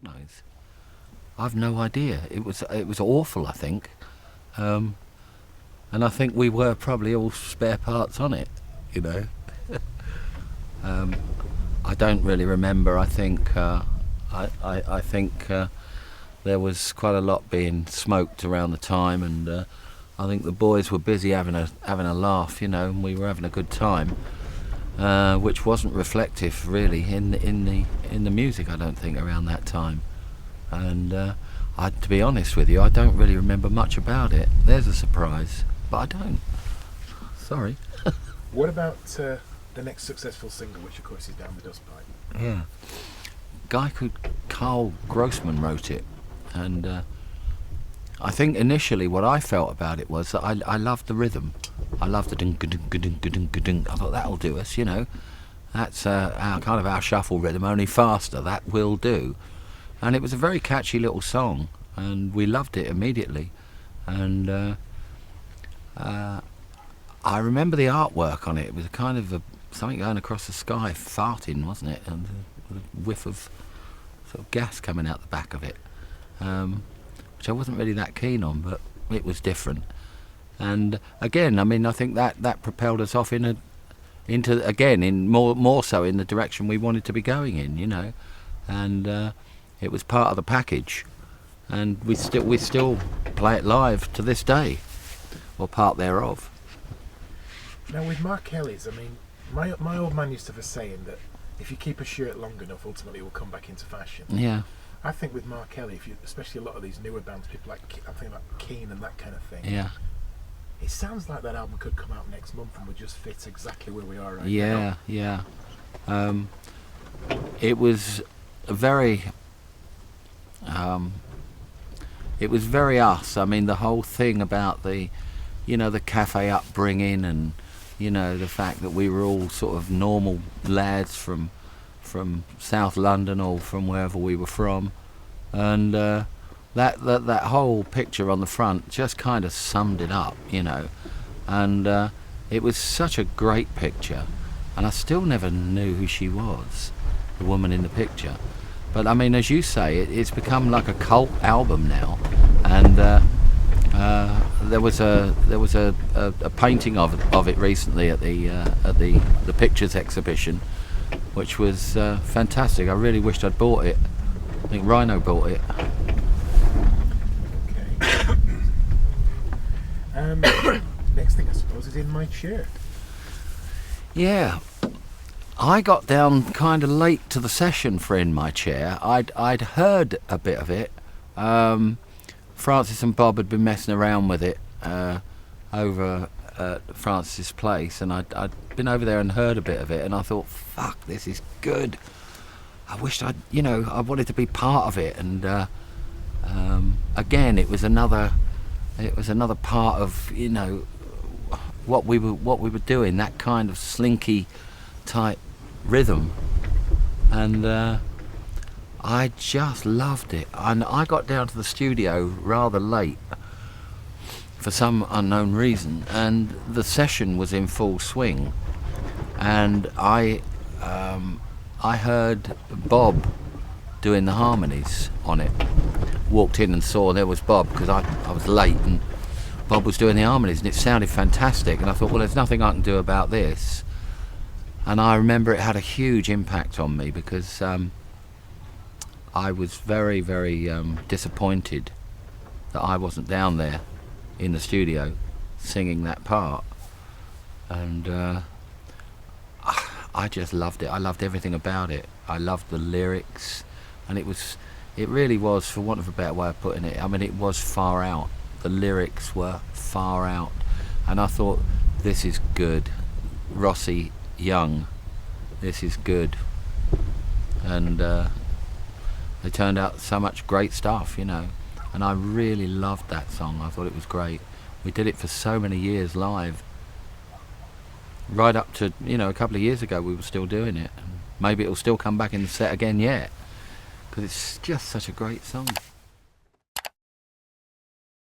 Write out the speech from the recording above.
knows. I've no idea. It was awful, I think. And I think we were probably all spare parts on it, you know. I don't really remember. I think I think there was quite a lot being smoked around the time, and I think the boys were busy having a laugh, you know, and we were having a good time, which wasn't reflective really in the music, I don't think, around that time. And to be honest with you, I don't really remember much about it. There's a surprise, but I don't. Sorry. What about the next successful single, which of course is Down the Dustpipe? Yeah. Guy called Carl Grossman wrote it, and I think initially what I felt about it was that I loved the rhythm. I loved the ding-ga-ding-ga-ding-ga-ding. I thought that'll do us, you know. That's our shuffle rhythm, only faster. That will do. And it was a very catchy little song, and we loved it immediately. And I remember the artwork on it. It was a kind of something going across the sky, farting, wasn't it? And a whiff of sort of gas coming out the back of it, which I wasn't really that keen on, but it was different. And again, I mean, I think that propelled us off into more so in the direction we wanted to be going in, you know. And it was part of the package, and we still play it live to this day, or part thereof. Now with Mark Kelly's, I mean, my old man used to have a saying that if you keep a shirt long enough, ultimately it will come back into fashion. Yeah. I think with Mark Kelly, especially a lot of these newer bands, people like I'm thinking about Keane and that kind of thing. Yeah. It sounds like that album could come out next month and would just fit exactly where we are right now. Yeah. It was very us. I mean, the whole thing about the cafe upbringing, and you know, the fact that we were all sort of normal lads from South London or from wherever we were from, and that whole picture on the front just kind of summed it up, you know. And it was such a great picture, and I still never knew who she was, the woman in the picture. But I mean, as you say, it's become like a cult album now, and there was a painting of it recently at the pictures exhibition, which was fantastic. I really wished I'd bought it. I think Rhino bought it. Okay. Next thing I suppose is In My Chair. Yeah. I got down kind of late to the session for In My Chair. I'd heard a bit of it. Francis and Bob had been messing around with it over at Francis's place, and I'd been over there and heard a bit of it, and I thought, fuck, this is good. I wished I wanted to be part of it. And again, it was another part of, you know, what we were doing, that kind of slinky type rhythm, and I just loved it. And I got down to the studio rather late for some unknown reason, and the session was in full swing, and I heard Bob doing the harmonies on it. Walked in and saw there was Bob, because I was late, and Bob was doing the harmonies, and it sounded fantastic, and I thought, well, there's nothing I can do about this. And I remember it had a huge impact on me, because I was very, very disappointed that I wasn't down there in the studio singing that part. And I just loved it. I loved everything about it. I loved the lyrics, and it really was, for want of a better way of putting it, I mean, it was far out. The lyrics were far out, and I thought, this is good. Rossi Young, this is good. And they turned out so much great stuff, you know, and I really loved that song. I thought it was great. We did it for so many years live, right up to, you know, a couple of years ago we were still doing it, and maybe it'll still come back in the set again yet, because it's just such a great song.